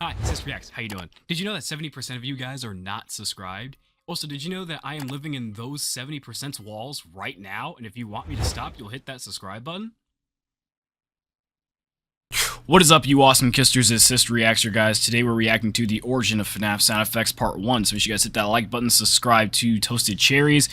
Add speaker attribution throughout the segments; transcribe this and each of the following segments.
Speaker 1: Hi, CistReactZ. How you doing? Did you know that 70% of you guys are not subscribed? Also, did you know that I am living in those 70% walls right now, and if you want me to stop, you'll hit that subscribe button? What is up, you awesome kisters? It's CistReactZ, guys. Today we're reacting to the origin of FNAF sound effects part 1, so make sure you guys hit that like button, subscribe to Toasted Cherries,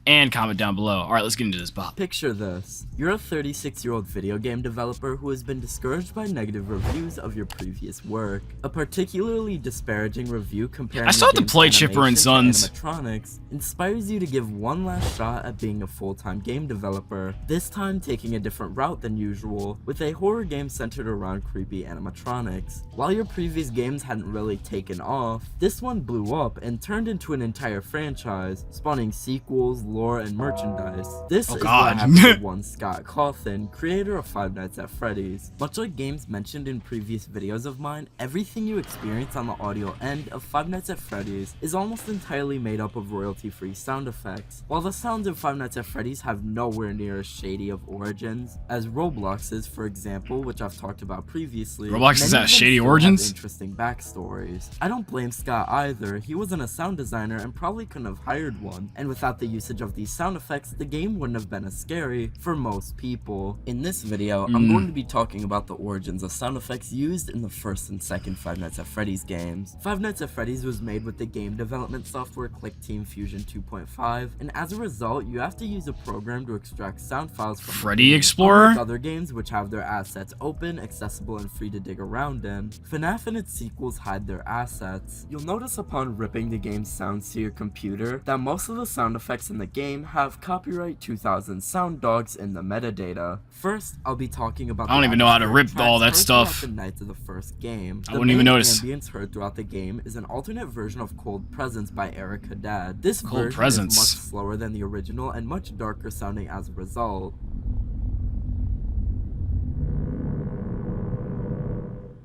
Speaker 1: and comment down below. Alright, let's get into this, Bob.
Speaker 2: Picture this. You're a 36-year-old video game developer who has been discouraged by negative reviews of your previous work. A particularly disparaging review comparing
Speaker 1: I still have to play Chipper and Sons.
Speaker 2: animatronics inspires you to give one last shot at being a full-time game developer, this time taking a different route than usual, with a horror game centered around creepy animatronics. While your previous games hadn't really taken off, this one blew up and turned into an entire franchise, spawning sequels, lore, and merchandise. This is what happened to one Scott Cawthon, creator of Five Nights at Freddy's. Much like games mentioned in previous videos of mine, everything you experience on the audio end of Five Nights at Freddy's is almost entirely made up of royalty-free sound effects. While the sounds of Five Nights at Freddy's have nowhere near as shady of origins as Roblox's, for example, which I've talked about previously.
Speaker 1: Roblox is that shady origins?
Speaker 2: Interesting backstories. I don't blame Scott either. He wasn't a sound designer and probably couldn't have hired one, and without the usage of these sound effects, the game wouldn't have been as scary for most people. In this video, I'm going to be talking about the origins of sound effects used in the first and second Five Nights at Freddy's games. Five Nights at Freddy's was made with the game development software ClickTeam Fusion 2.5, and as a result, you have to use a program to extract sound files from
Speaker 1: Freddy Explorer?
Speaker 2: Unlike other games which have their assets open, accessible, and free to dig around in, FNAF and its sequels hide their assets. You'll notice upon ripping the game's sounds to your computer that most of the sound effects in the game have copyright 2000 sound dogs in the metadata. First, I'll be talking about
Speaker 1: I don't even know how to rip all that stuff.
Speaker 2: The nights of the first game.
Speaker 1: I wouldn't even notice.
Speaker 2: The ambience heard throughout the game is an alternate version of Cold Presence by Eric Haddad. This
Speaker 1: Cold
Speaker 2: version
Speaker 1: Presence
Speaker 2: is much slower than the original and much darker sounding as a result.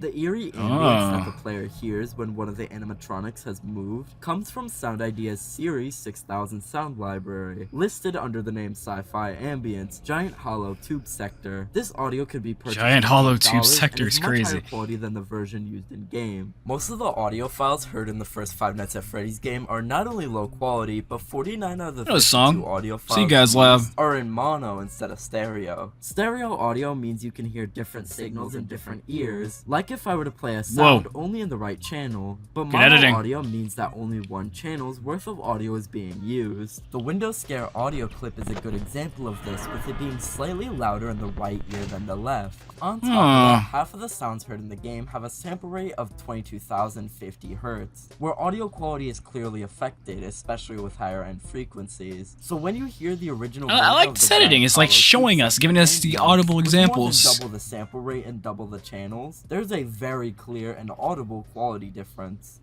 Speaker 2: The eerie ambience that the player hears when one of the animatronics has moved comes from Sound Idea's Series 6000 sound library, listed under the name Sci-Fi Ambience Giant Hollow Tube Sector. This audio could be purchased
Speaker 1: Giant Hollow Tube
Speaker 2: $8
Speaker 1: Sector
Speaker 2: and
Speaker 1: is
Speaker 2: much
Speaker 1: crazy.
Speaker 2: higher quality than the version used in game. Most of the audio files heard in the first Five Nights at Freddy's game are not only low quality, but 49 out of the 52 audio files
Speaker 1: See you guys laugh.
Speaker 2: are in mono instead of stereo. Stereo audio means you can hear different signals in different ears, like if I were to play a sound only in the right channel, but mono audio means that only one channel's worth of audio is being used. The Windows Scare audio clip is a good example of this, with it being slightly louder in the right ear than the left. On top of that, half of the sounds heard in the game have a sample rate of 22,050 Hz, where audio quality is clearly affected, especially with higher end frequencies. So when you hear the original
Speaker 1: I like this editing, it's like showing us, giving us the audible examples.
Speaker 2: Double the sample rate and double the channels, there's a very clear and audible quality difference.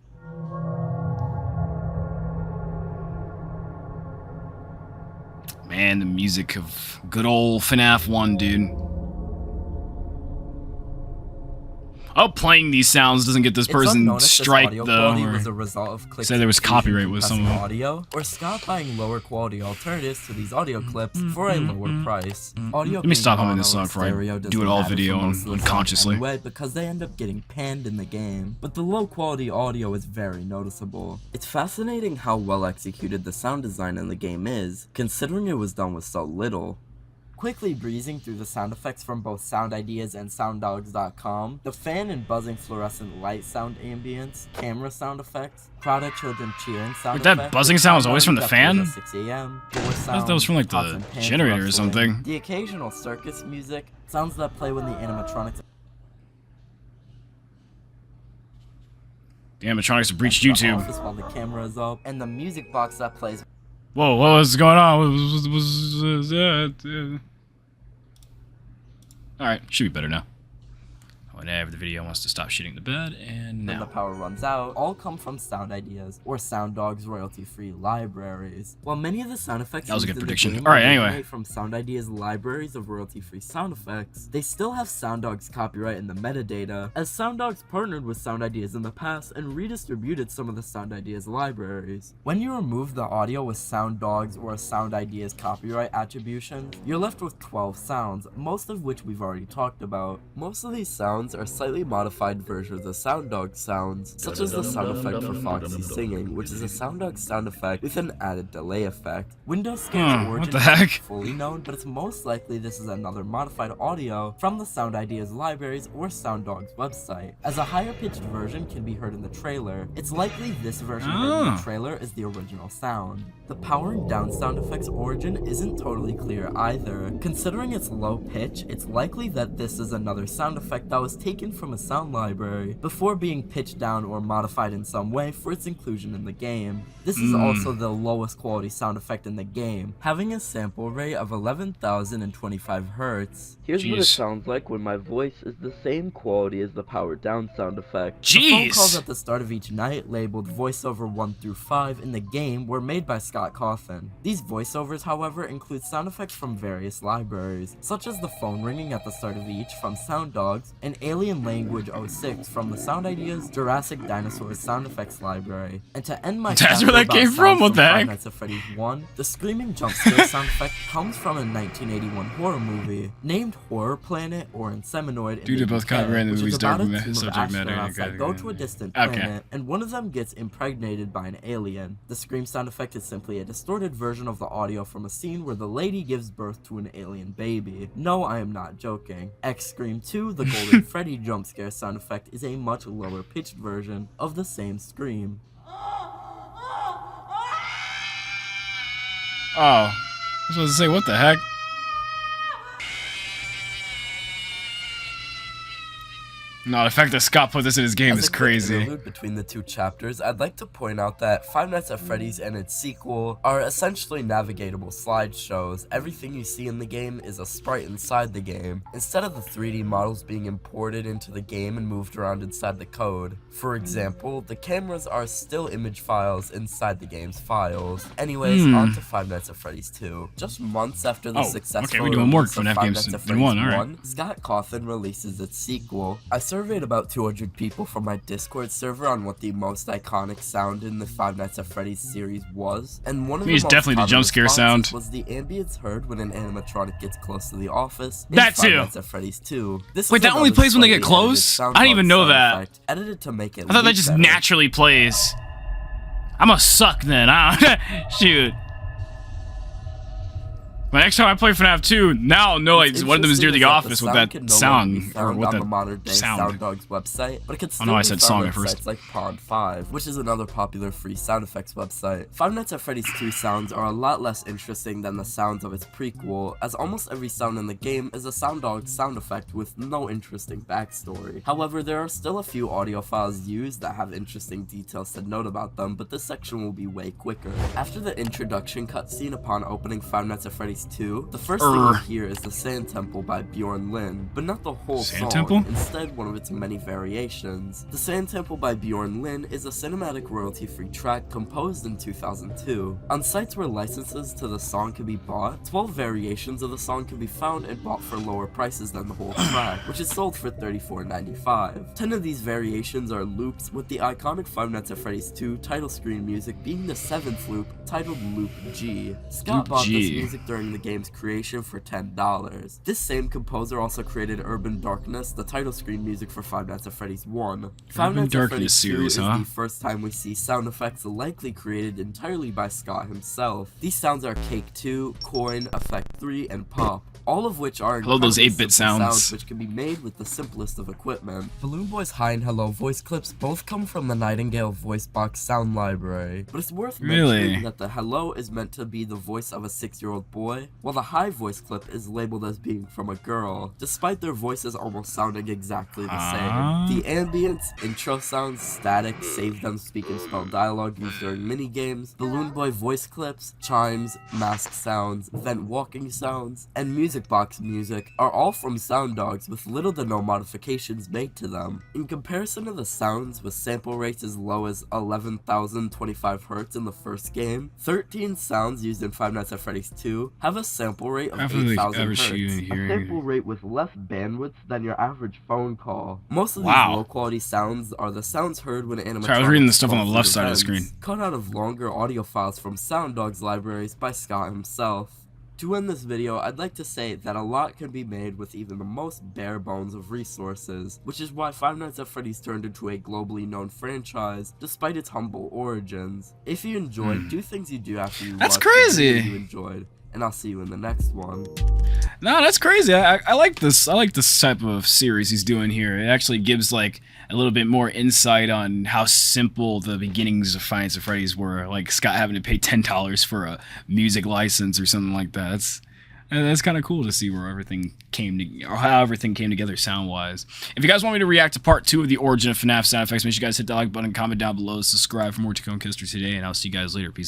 Speaker 1: Man, the music of good old FNAF 1, dude. Oh, playing these sounds doesn't get this person strike though. Was a result of said there was copyright with some of them.
Speaker 2: Audio, or Scott buying lower quality alternatives to these audio clips for a lower price. Audio.
Speaker 1: Let me stop humming this song before I do it all video unconsciously.
Speaker 2: Anyway, because they end up getting panned in the game, but the low quality audio is very noticeable. It's fascinating how well executed the sound design in the game is, considering it was done with so little. Quickly breezing through the sound effects from both Sound Ideas and SoundDogs.com, the fan and buzzing fluorescent light sound ambience, camera sound effects, crowd of children cheering sound effects.
Speaker 1: That buzzing sound was always from the fan?
Speaker 2: 6 a.m.
Speaker 1: That was from like the generator or something.
Speaker 2: The occasional circus music, sounds that play when the animatronics.
Speaker 1: The animatronics have breached YouTube.
Speaker 2: While the camera is up, and the music box that plays.
Speaker 1: Whoa, what was going on? What was that? Alright, should be better now. Whenever the video wants to stop shitting the bed, and now.
Speaker 2: When the power runs out, all come from Sound Ideas or Sound Dog's royalty-free libraries. While many of the sound effects
Speaker 1: that was a good prediction.
Speaker 2: Alright,
Speaker 1: anyway.
Speaker 2: From Sound Ideas libraries of royalty-free sound effects, they still have Sound Dog's copyright in the metadata, as Sound Dogs partnered with Sound Ideas in the past and redistributed some of the Sound Ideas libraries. When you remove the audio with Sound Dogs or Sound Ideas copyright attribution, you're left with 12 sounds, most of which we've already talked about. Most of these sounds sounds are slightly modified versions of Sound Dog sounds, such as the sound effect for Foxy singing, which is a Sound Dog sound effect with an added delay effect. Windows Scare's origin
Speaker 1: what the heck?
Speaker 2: isn't fully known, but it's most likely this is another modified audio from the Sound Ideas libraries or Sound Dog's website. As a higher pitched version can be heard in the trailer, it's likely this version heard in the trailer is the original sound. The powering down sound effect's origin isn't totally clear either. Considering its low pitch, it's likely that this is another sound effect that was taken from a sound library before being pitched down or modified in some way for its inclusion in the game. This is also the lowest quality sound effect in the game, having a sample rate of 11,025 Hz. Here's what it sounds like when my voice is the same quality as the powered down sound effect. The phone calls at the start of each night, labeled voiceover 1 through 5 in the game, were made by Scott Cawthon. These voiceovers, however, include sound effects from various libraries, such as the phone ringing at the start of each from Sound Dogs, and Alien Language 06 from the Sound Ideas Jurassic Dinosaurs sound effects library. And to end my
Speaker 1: That's where that came from? What the heck?
Speaker 2: Five Nights at Freddy's 1, the screaming jump scare sound effect comes from a 1981 horror movie named Horror Planet or Inseminoid.
Speaker 1: Due to both copyright and the movie's dark subject matter.
Speaker 2: Go to a distant planet, and one of them gets impregnated by an alien. The scream sound effect is simply a distorted version of the audio from a scene where the lady gives birth to an alien baby. No, I am not joking. X Scream 2, the Golden Freddy jump scare sound effect, is a much lower pitched version of the same scream.
Speaker 1: Oh, I was supposed to say, what the heck? No, the fact that Scott put this in his game is crazy.
Speaker 2: Between the two chapters, I'd like to point out that Five Nights at Freddy's and its sequel are essentially navigatable slideshows. Everything you see in the game is a sprite inside the game, instead of the 3D models being imported into the game and moved around inside the code. For example, the cameras are still image files inside the game's files. Anyways, on to Five Nights at Freddy's 2. Just months after the successful
Speaker 1: we're doing more
Speaker 2: release of
Speaker 1: FNAF
Speaker 2: Five
Speaker 1: games
Speaker 2: Nights at
Speaker 1: than one,
Speaker 2: Freddy's
Speaker 1: alright.
Speaker 2: 1, Scott Cawthon releases its sequel. I surveyed about 200 people from my Discord server on what the most iconic sound in the Five Nights at Freddy's series was, and one of the most
Speaker 1: definitely the jump scare sound
Speaker 2: was the ambience heard when an animatronic gets close to the office in
Speaker 1: that
Speaker 2: Five
Speaker 1: too.
Speaker 2: Nights at Freddy's 2. This
Speaker 1: Wait, that only plays when they get close? I didn't even know that.
Speaker 2: Edited to make it
Speaker 1: I thought that just naturally plays. I'm a suck then. Shoot. But next time I play FNAF 2, now I'll know like one of them is near the office with that sound or with that sound.
Speaker 2: Dog's website, but it could still
Speaker 1: I said song at first.
Speaker 2: Like Pond 5, which is another popular free sound effects website. Five Nights at Freddy's 2 sounds are a lot less interesting than the sounds of its prequel, as almost every sound in the game is a Sound Dog sound effect with no interesting backstory. However, there are still a few audio files used that have interesting details to note about them, but this section will be way quicker. After the introduction cutscene upon opening Five Nights at Freddy's 2, the first thing you hear is the Sand Temple by Bjorn Lin, but not the whole song, instead one of its many variations. The Sand Temple by Bjorn Lin is a cinematic royalty-free track composed in 2002. On sites where licenses to the song can be bought, 12 variations of the song can be found and bought for lower prices than the whole track, which is sold for $34.95. 10 of these variations are loops, with the iconic Five Nights at Freddy's 2 title screen music being the 7th loop, titled Loop G. Scott bought this music during the game's creation for $10. This same composer also created Urban Darkness, the title screen music for Five Nights at Freddy's 1. Five Nights at Freddy's 2 is the first time we see sound effects likely created entirely by Scott himself. These sounds are Cake 2, Coin, Effect 3, and Pop, all of which are
Speaker 1: those 8-bit sounds
Speaker 2: which can be made with the simplest of equipment. Balloon Boy's Hi and Hello voice clips both come from the Nightingale voice box sound library, but it's worth mentioning that the Hello is meant to be the voice of a 6-year-old boy, while the Hi voice clip is labeled as being from a girl, despite their voices almost sounding exactly the same. The ambience, intro sounds, static, save them speak and spell dialogue used during minigames, Balloon Boy voice clips, chimes, mask sounds, vent walking sounds, and music box music are all from Sound Dogs with little to no modifications made to them. In comparison to the sounds with sample rates as low as 11,025 Hz in the first game, 13 sounds used in Five Nights at Freddy's 2 have a sample rate of 8,000 Hz, a sample rate with less bandwidth than your average phone call. Most of these low quality sounds are the sounds heard when animatronics
Speaker 1: I was reading the stuff on the left side of the screen.
Speaker 2: Cut out of longer audio files from Sound Dogs libraries by Scott himself. To end this video, I'd like to say that a lot can be made with even the most bare bones of resources, which is why Five Nights at Freddy's turned into a globally known franchise, despite its humble origins. If you enjoyed, do things you do after you watch the
Speaker 1: crazy.
Speaker 2: video you enjoyed, and I'll see you in the next one.
Speaker 1: No, that's crazy. I like this. I like this type of series he's doing here. It actually gives like a little bit more insight on how simple the beginnings of Five Nights at Freddy's were. Like Scott having to pay $10 for a music license or something like that. That's kind of cool to see where everything came to, or how everything came together sound wise. If you guys want me to react to part 2 of the origin of FNAF sound effects, make sure you guys hit that like button, comment down below, subscribe for more to come history today, and I'll see you guys later. Peace.